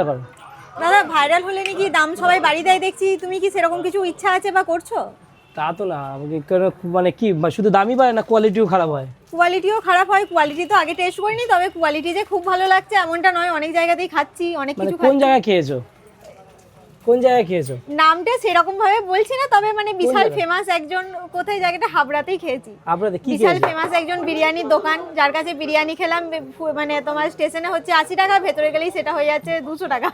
করো। দাদা ভাইরাল হলে নাকি দাম সবাই বাড়ি দেয় দেখছি, তুমি কি সেরকম কিছু ইচ্ছা আছে বা করছো? তা তো না, মানে কি শুধু দামই পায় না, কোয়ালিটিও খারাপ হয়। কোয়ালিটিও খারাপ হয়, কোয়ালিটি তো আগে টেস্ট করিনি, তবে কোয়ালিটি যে খুব ভালো লাগছে এমনটা নয়, অনেক জায়গাতেই খাচ্ছি, অনেক মানে কিছু কোন খাচ্ছি। জায়গায় খেয়েছো, কোন জায়গায় খেয়েছো? নামটা সেরকম ভাবে বলছি না, তবে মানে বিশাল জায়গায়? ফেমাস একজন, কোথায় জায়গাটা, হাবড়াতেই খেয়েছি। আপনাদের কি বিশাল খেয়েছো? ফেমাস একজন বিরিয়ানির দোকান, যার কাছে বিরিয়ানি খেলাম, মানে তোমার স্টেশনে হচ্ছে 80 টাকা, ভেতরে গেলেই সেটা হয়ে যাচ্ছে 200 টাকা।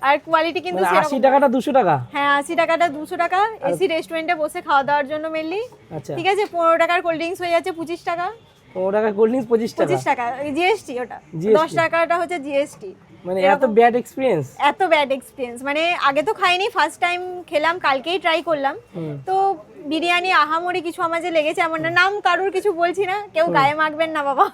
আর কোয়ালিটি কিন্তু মানে 80 সেরকম টাকাটা 200 টাকা? হ্যাঁ 80 টাকাটা 200 টাকা, এসি রেস্টুরেন্টে বসে খাওয়া দাওয়ার জন্য মেনলি। আচ্ছা, ঠিক আছে, 15 টাকার কোল্ড ড্রিঙ্কস হয়ে যাচ্ছে 25 টাকা। 15 টাকা কোল্ড ড্রিঙ্কস 25 টাকা? 25 টাকা জিএসটি, ওটা GST 10 টাকাটা হচ্ছে জিএসটি। মানে এত ব্যাড এক্সপেরিয়েন্স? এত ব্যাড এক্সপিরিয়েন্স, মানে আগে তো খাইনি, ফার্স্ট টাইম খেলাম, কালকেই ট্রাই করলাম। তো বিরিয়ানি আহামরি কিছু আমার যে লেগেছে এমন না, নাম কারুর কিছু বলছি না, কেউ গায়ে মাখবেন না বাবা।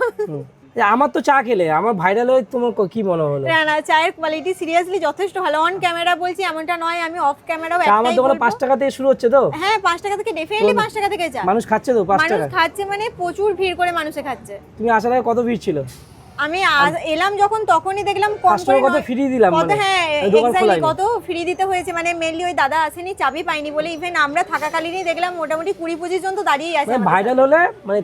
আমার তো চা খেলে আমার ভাইরাল হয়ে তোমার কি মনে হলো? না না, চায়ের কোয়ালিটি সিরিয়াসলি যথেষ্ট ভালো, অন ক্যামেরা বলছি এমনটা নয়, আমি অফ ক্যামেরাও চা আমার একটাই দোকানে বলবো। 5 টাকা থেকে শুরু হচ্ছে তো? হ্যাঁ 5 টাকা থেকে, ডেফিনেটলি 5 টাকা থেকে চা মানুষ খাচ্ছে তো 5 মানুষ টাকা? খাচ্ছে, মানে প্রচুর ভিড় করে মানুষে খাচ্ছে। তুমি আসার আগে কত ভিড় ছিল? আমি এলাম যখন তখনই দেখলাম কম করে কত ফ্রি দিলাম, কত, মানে হ্যাঁ দোকান এক্স্যাক্টলি খোলা কত ফ্রি দিতে হয়েছে, মানে মেনলি ওই দাদা আসেনি, চাবি পাইনি বলে, ইভেন আমরা থাকাকালীনই দেখলাম মোটামুটি 20-25 জন তো দাঁড়িয়েই আছে। মানে ভাইরাল হলে মানে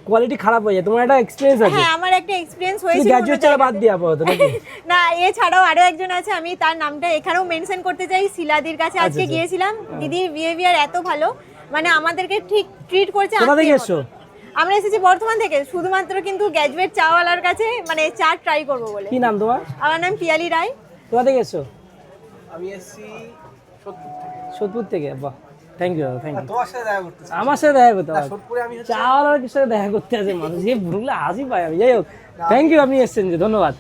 কোয়ালিটি খারাপ হয়ে যায়, তোমার একটা এক্সপেরিয়েন্স আছে? হ্যাঁ আমার একটা এক্সপেরিয়েন্স হয়েছে। গ্র্যাজুয়েট ছাড়া বাদ দিয়ে আপাতত নাকি? না এছাড়াও আরো একজন আছে, আমি তার নামটা এখানেও মেনশন করতে চাই, শিলাদির কাছে আজকে আচ্ছা। গিয়েছিলাম, দিদির বিহেভিয়ার এত ভালো, মানে আমাদেরকে ঠিক ট্রিট করছে। কোথা থেকে আত্মীয়ের এসছো? মতো। আমরা এসেছি বর্ধমান থেকে, শুধুমাত্র কিন্তু গ্র্যাজুয়েট চাওয়ালার কাছে মানে চা ট্রাই করবো বলে। কি নাম তোমার? আমার নাম পিয়ালি রায়। কোথা থেকে এসছো? আমি এসেছি সোদপুর থেকে। সোদপুর থেকে? বাহ, থ্যাংক ইউ, থ্যাংক ইউ। তোমার সাথে দেখা করতে আমার সাথে দেখা করতে হবে? সোদপুরে আমি চা ওয়ালার সাথে দেখা করতে আছে মানুষ, যে ভুলগুলো হাসি পায় আমি। যাই হোক, থ্যাংক ইউ, আপনি এসেছেন যে, ধন্যবাদ।